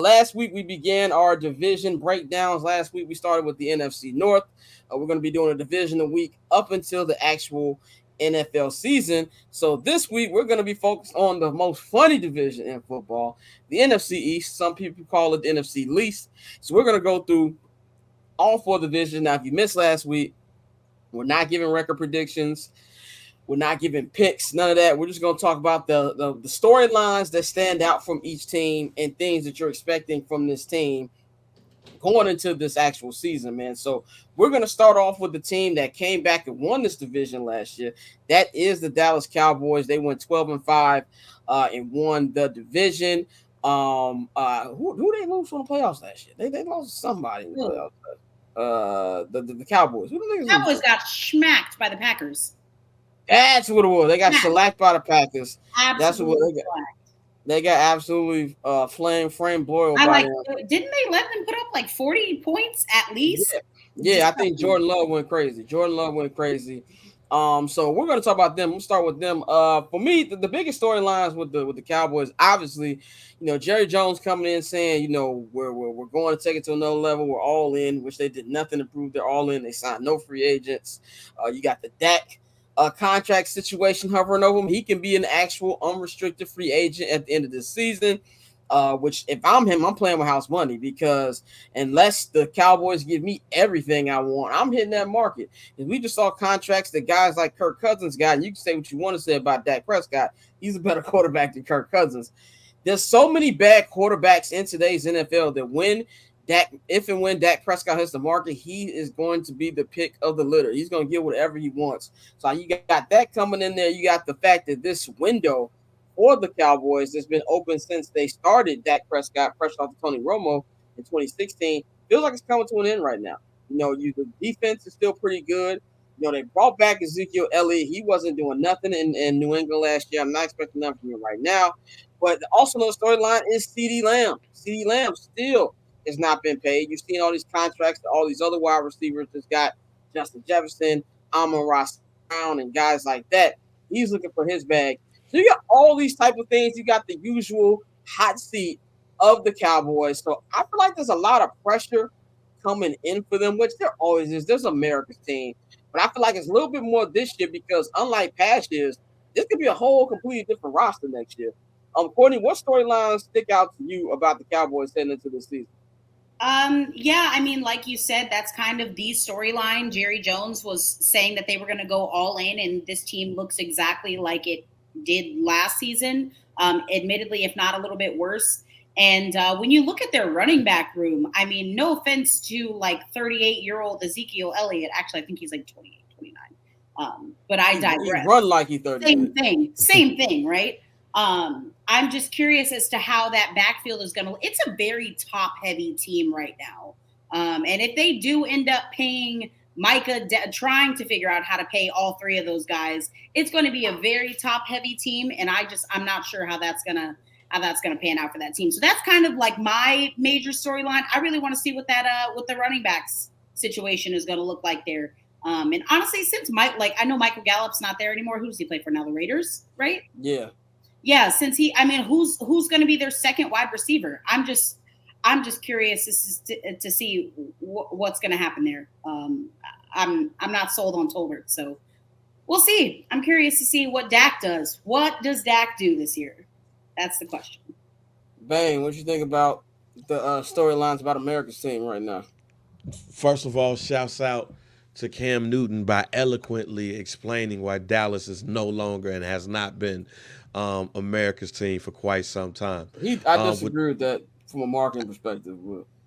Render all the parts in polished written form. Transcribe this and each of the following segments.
Last week we began our division breakdowns. Last week we started with the NFC North. We're going to be doing a division a week up until the actual NFL season. So this week we're going to be focused on the most funny division in football, the NFC East. Some people call it the NFC least. So we're going to go through all four divisions. Now, if you missed last week, we're not giving record predictions. We're not giving picks, none of that. We're just going to talk about the storylines that stand out from each team and things that you're expecting from this team going into this actual season, man. So we're going to start off with the team that came back and won this division last year. That is the Dallas Cowboys. They went 12-5 and won the division. Who they lose from the playoffs last year? They lost to somebody in the playoffs. The Cowboys. Who the Cowboys got smacked by the Packers. That's what it was. They got shellacked by the Packers. Absolutely. That's what they got. They got absolutely frame broiled by them. Didn't they let them put up like 40 points at least? Yeah, I think Jordan Love went crazy. So we're going to talk about them. We'll start with them. For me, the biggest storylines with the Cowboys, obviously, Jerry Jones coming in saying, we're going to take it to another level. We're all in, which they did nothing to prove they're all in. They signed no free agents. You got the Dak contract situation hovering over him. He can be an actual unrestricted free agent at the end of this season. Which if I'm him, I'm playing with house money, because unless the Cowboys give me everything I want, I'm hitting that market. And we just saw contracts that guys like Kirk Cousins got, and you can say what you want to say about Dak Prescott. He's a better quarterback than Kirk Cousins. There's so many bad quarterbacks in today's NFL that if and when Dak Prescott hits the market, he is going to be the pick of the litter. He's going to get whatever he wants. So you got that coming in there. You got the fact that this window for the Cowboys that's been open since they started Dak Prescott, fresh off of Tony Romo in 2016, feels like it's coming to an end right now. The defense is still pretty good. They brought back Ezekiel Elliott. He wasn't doing nothing in New England last year. I'm not expecting nothing from him right now. But also another storyline is CeeDee Lamb. CeeDee Lamb still has not been paid. You've seen all these contracts that all these other wide receivers just got, Justin Jefferson, Amon-Ra Brown, and guys like that. He's looking for his bag. So you got all these type of things. You got the usual hot seat of the Cowboys. So I feel like there's a lot of pressure coming in for them, which there always is. There's America's team. But I feel like it's a little bit more this year because unlike past years, this could be a whole completely different roster next year. Courtney, what storylines stick out to you about the Cowboys heading into the season? Yeah, I mean, like you said, that's kind of the storyline. Jerry Jones was saying that they were going to go all in, and this team looks exactly like it did last season, admittedly, if not a little bit worse. And when you look at their running back room, I mean, no offense to like 38-year-old Ezekiel Elliott. Actually, I think he's like 28, 29. But I digress. He run like he's 30. Same thing, right? I'm just curious as to how that backfield is going to – it's a very top-heavy team right now. And if they do end up paying – Micah trying to figure out how to pay all three of those guys, it's going to be a very top-heavy team, and I'm not sure how that's gonna pan out for that team. So that's kind of like my major storyline. I really want to see what the running backs situation is going to look like there. And honestly, since I know Michael Gallup's not there anymore. Who does he play for now? The Raiders, right? Yeah. Since who's going to be their second wide receiver? I'm just curious to see what's going to happen there. I'm not sold on Tolbert, so we'll see. I'm curious to see what Dak does. What does Dak do this year? That's the question. Bang, what you think about the storylines about America's team right now? First of all, shouts out to Cam Newton by eloquently explaining why Dallas is no longer and has not been America's team for quite some time. I disagree with that. From a marketing perspective,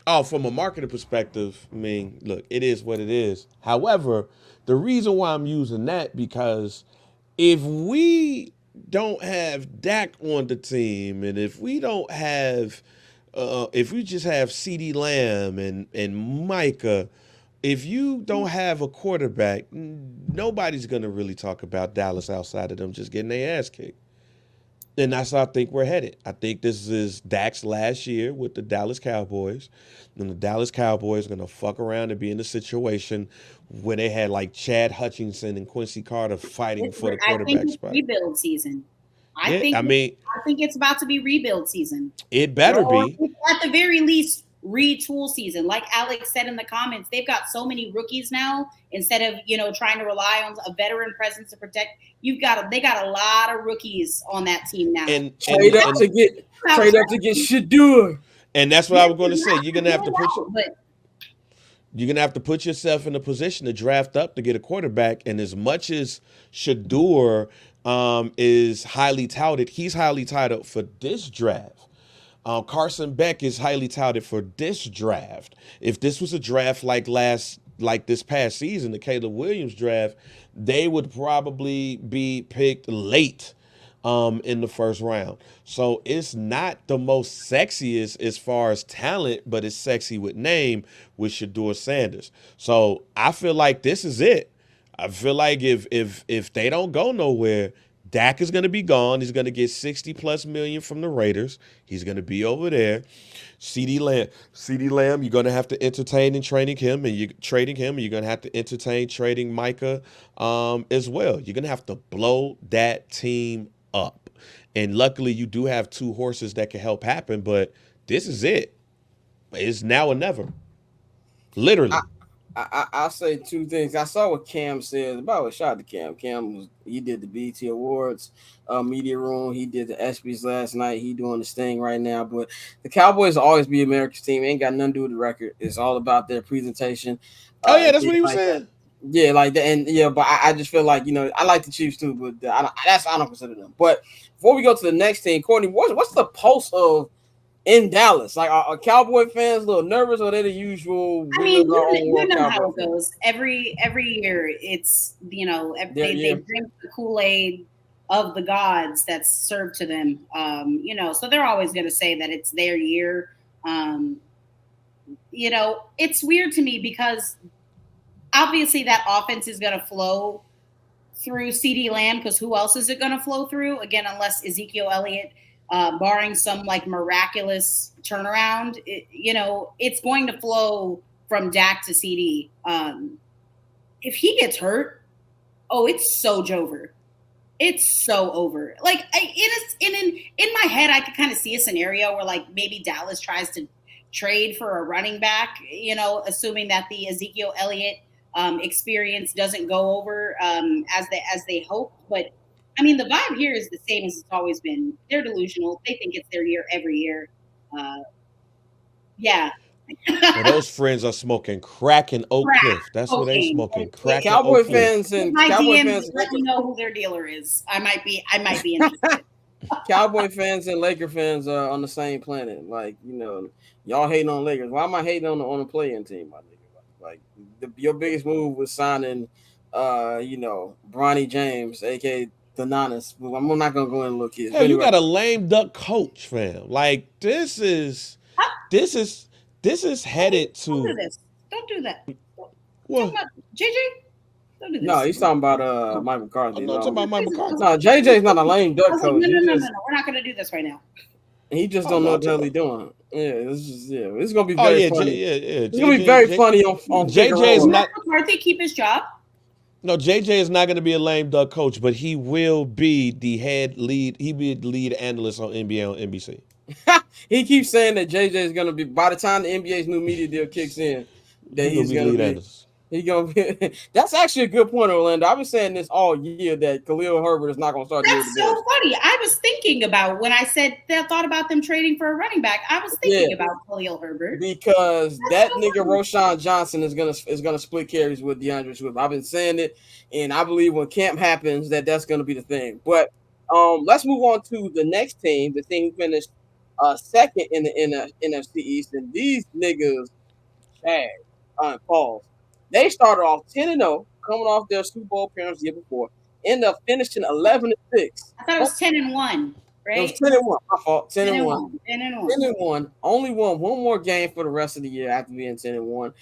from a marketing perspective, I mean, look, it is what it is. However, the reason why I'm using that because if we don't have Dak on the team, and if we don't have, if we just have CeeDee Lamb and Micah, if you don't have a quarterback, nobody's gonna really talk about Dallas outside of them just getting their ass kicked. And that's how I think we're headed. I think this is Dak's last year with the Dallas Cowboys. And the Dallas Cowboys are going to fuck around and be in a situation where they had like Chad Hutchinson and Quincy Carter fighting for the quarterback spot. Rebuild season. I Yeah, think I mean, I think it's about to be rebuild season. it better Or be. at the very least, retool season. Like Alex said in the comments, they've got so many rookies now. Instead of trying to rely on a veteran presence to protect, they got a lot of rookies on that team now. And Trade up to get Shador. and that's what I was going to say. You're gonna have to put yourself in a position to draft up to get a quarterback. And as much as Shador is highly touted, he's highly touted for this draft. Carson Beck is highly touted for this draft. If this was a draft like this past season, the Caleb Williams draft, they would probably be picked late in the first round. So it's not the most sexiest as far as talent, but it's sexy with name with Shador Sanders. So I feel like this is it. I feel like if they don't go nowhere, Dak is going to be gone. He's going to get 60 plus million from the Raiders. He's going to be over there. CeeDee Lamb, you're going to have to entertain and trading him, and you're going to have to entertain trading Micah as well. You're going to have to blow that team up. And luckily, you do have two horses that can help happen, but this is it. It's now or never. Literally. I'll say two things. I saw what Cam said. By the way, shout out to Cam. He did the BET Awards media room. He did the ESPYs last night. He doing this thing right now. But the Cowboys will always be America's team. Ain't got nothing to do with the record. It's all about their presentation. Oh yeah, that's what he was saying. Yeah, like that, and yeah, but I just feel like I like the Chiefs too, but I don't consider them. But before we go to the next team, Courtney, what's the pulse of in Dallas? Like, are Cowboy fans a little nervous, or are they the usual? I mean, you know how it goes. Every year, it's they drink the Kool-Aid of the gods that's served to them. So they're always going to say that it's their year. It's weird to me because obviously that offense is going to flow through CeeDee Lamb, because who else is it going to flow through? Again, unless Ezekiel Elliott, barring some like miraculous turnaround, it's going to flow from Dak to CD. If he gets hurt, it's so over. It's so over. Like in my head, I could kind of see a scenario where like maybe Dallas tries to trade for a running back, assuming that the Ezekiel Elliott experience doesn't go over as they hope. But I mean, the vibe here is the same as it's always been. They're delusional. They think it's their year every year. Yeah. Well, those friends are smoking crack in Oak Cliff. That's what they smoking. Crack in Oak Cliff. Fans and Cowboy fans let me know who their dealer is. I might be interested. Cowboy fans and Laker fans are on the same planet. Like, y'all hating on Lakers. Why am I hating on the play-in team, my nigga? Like, your biggest move was signing, Bronny James, aka the Nanas. I'm not gonna go in and look here. Hey, you got a lame duck coach, fam. Like, this is headed to. Don't do this. Don't do that. What? JJ? Don't do this. No, he's talking about Mike McCarthy. I'm not talking about Mike McCarthy. No, JJ's not a lame duck coach. No. We're not gonna do this right now. He just don't know what the hell he's doing. It's gonna be very funny. It's gonna be very funny on JJ is not. McCarthy keep his job. No, JJ is not going to be a lame duck coach, but he will be the head lead. He'll be the lead analyst on NBA on NBC. He keeps saying that JJ is going to be, by the time the NBA's new media deal kicks in, that he's going to be. Analyst. He gonna be. That's actually a good point, Orlando. I've been saying this all year that Khalil Herbert is not going to start. That's so funny. I was thinking about when I said that. Thought about them trading for a running back. I was thinking about Khalil Herbert because that nigga Roshan Johnson is gonna split carries with DeAndre Swift. I've been saying it, and I believe when camp happens that's going to be the thing. But let's move on to the next team. The team who finished second in the NFC East, and these niggas, pause. They started off 10-0, coming off their Super Bowl appearance the year before. Ended up finishing 11-6. I thought it was 10-1, right? It was 10-1. My fault. 10-1. 10-1. Only won one more game for the rest of the year after being 10-1.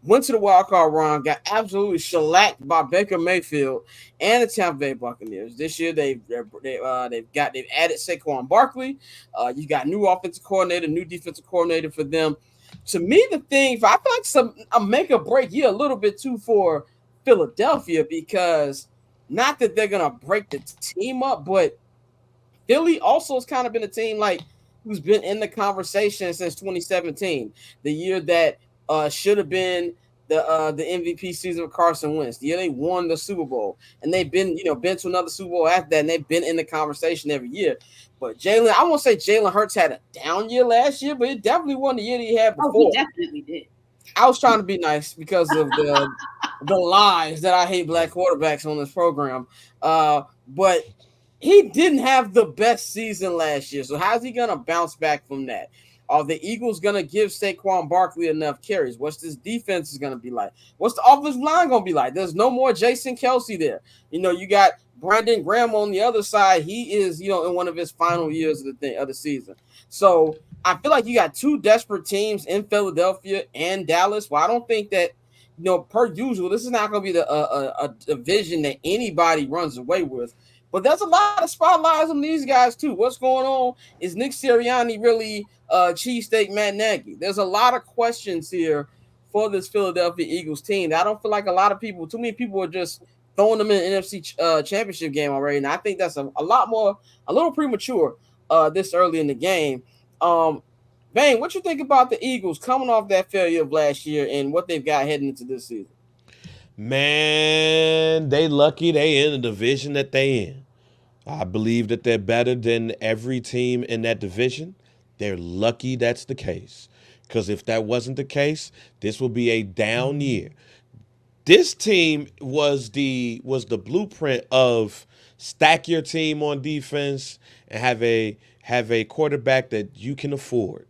Went to the wild card round, got absolutely shellacked by Baker Mayfield and the Tampa Bay Buccaneers. This year they've added Saquon Barkley. You got new offensive coordinator, new defensive coordinator for them. To me, the thing, I feel like a make or break year a little bit too for Philadelphia, because not that they're gonna break the team up, but Philly also has kind of been a team like who's been in the conversation since 2017, the year that should have been the MVP season of Carson Wentz. The year they won the Super Bowl, and they've been been to another Super Bowl after that, and they've been in the conversation every year. But Jalen, I won't say Jalen Hurts had a down year last year, but it definitely wasn't the year that he had before. Oh, he definitely did. I was trying to be nice because of the lies that I hate black quarterbacks on this program. But he didn't have the best season last year. So how's he gonna bounce back from that? Are the Eagles gonna give Saquon Barkley enough carries? What's this defense is gonna be like? What's the offensive line gonna be like? There's no more Jason Kelsey there. You got Brandon Graham on the other side. He is, in one of his final years of the season. So I feel like you got two desperate teams in Philadelphia and Dallas. Well, I don't think that, per usual, this is not going to be a division that anybody runs away with. But there's a lot of spotlights on these guys, too. What's going on? Is Nick Sirianni really cheesesteak Matt Nagy? There's a lot of questions here for this Philadelphia Eagles team. I don't feel like too many people are just throwing them in the NFC championship game already. And I think that's a little premature this early in the game. Bang, what you think about the Eagles coming off that failure of last year and what they've got heading into this season? Man, they lucky they in the division that they in. I believe that they're better than every team in that division. They're lucky that's the case. Because if that wasn't the case, this will be a down year. This team was the blueprint of stack your team on defense and have a quarterback that you can afford.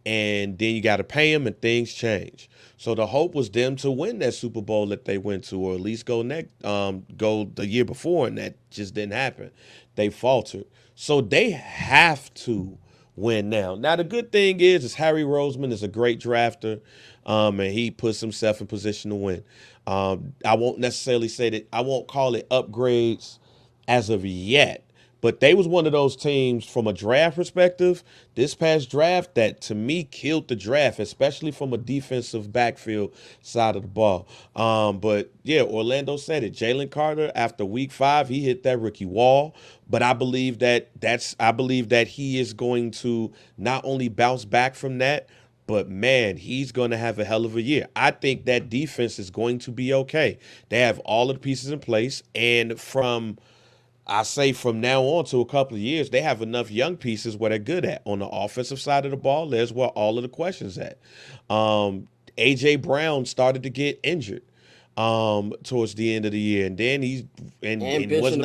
And then you got to pay them, and things change. So the hope was them to win that Super Bowl that they went to, or at least go the year before, and that just didn't happen. They faltered. So they have to win now. Now the good thing is Harry Roseman is a great drafter, and he puts himself in position to win. I won't necessarily say that. I won't call it upgrades as of yet. But they was one of those teams from a draft perspective, this past draft, that to me killed the draft, especially from a defensive backfield side of the ball. But yeah, Orlando said it. Jalen Carter, after week 5, he hit that rookie wall. But I believe that he is going to not only bounce back from that, but man, he's going to have a hell of a year. I think that defense is going to be okay. They have all of the pieces in place, and from now on to a couple of years, they have enough young pieces where they're good at. On the offensive side of the ball, there's where all of the questions at. A.J. Brown started to get injured towards the end of the year, and then bitching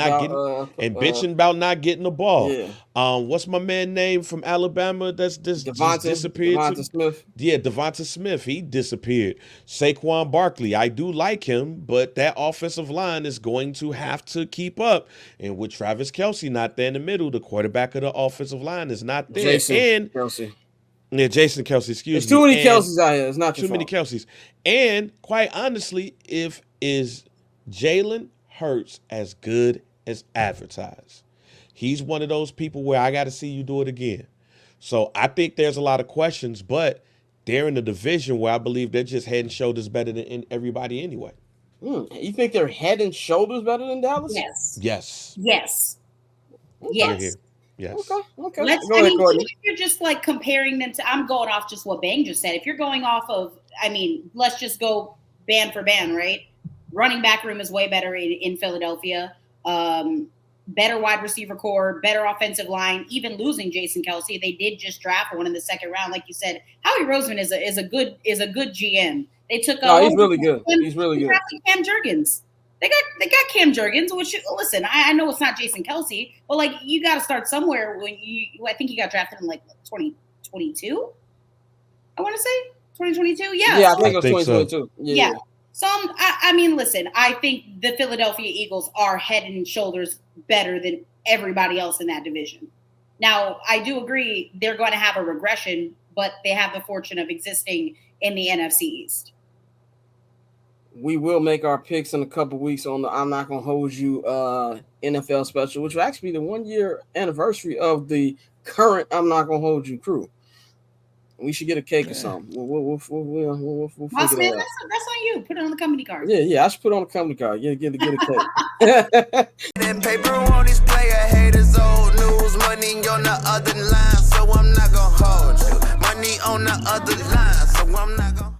about not getting the ball. Yeah. What's my man name from Alabama that's just disappeared? Devonta Smith. Yeah, Devonta Smith. He disappeared. Saquon Barkley. I do like him, but that offensive line is going to have to keep up. And with Travis Kelce not there in the middle, the quarterback of the offensive line is not there. Jason Kelce. Yeah, Jason Kelce, excuse me. There's too many Kelces out here. It's not too many Kelces. And quite honestly, is Jalen Hurts as good as advertised? He's one of those people where I got to see you do it again. So I think there's a lot of questions, but they're in the division where I believe they're just head and shoulders better than everybody anyway. You think they're head and shoulders better than Dallas? Yes. Yes. Yes. Okay. If you're just like comparing them to, I'm going off just what Bang just said. If you're going off of, let's just go band for band, right? Running back room is way better in Philadelphia. Better wide receiver core, better offensive line. Even losing Jason Kelce, they did just draft one in the second round, like you said. Howie Roseman is a good GM. They took he's really good. He's really good. Cam Jurgens. They got Cam Jurgens, which, listen, I know it's not Jason Kelce, but like you got to start somewhere. I think he got drafted in like 2022. I want to say 2022. Yeah, I think it was 2022. So. Yeah. So listen, I think the Philadelphia Eagles are head and shoulders better than everybody else in that division. Now, I do agree they're going to have a regression, but they have the fortune of existing in the NFC East. We will make our picks in a couple weeks on the I'm Not Gonna Hold You NFL special, which will actually be the 1-year anniversary of the current I'm Not Gonna Hold You crew. We should get a cake or something. We'll Boss figure man, that out. that's on you. Put it on the company card. Yeah, I should put it on the company card. Get a cake. That paper on this player haters old news. Money on the other line, so I'm not gonna hold you. Money on the other line, so I'm not gonna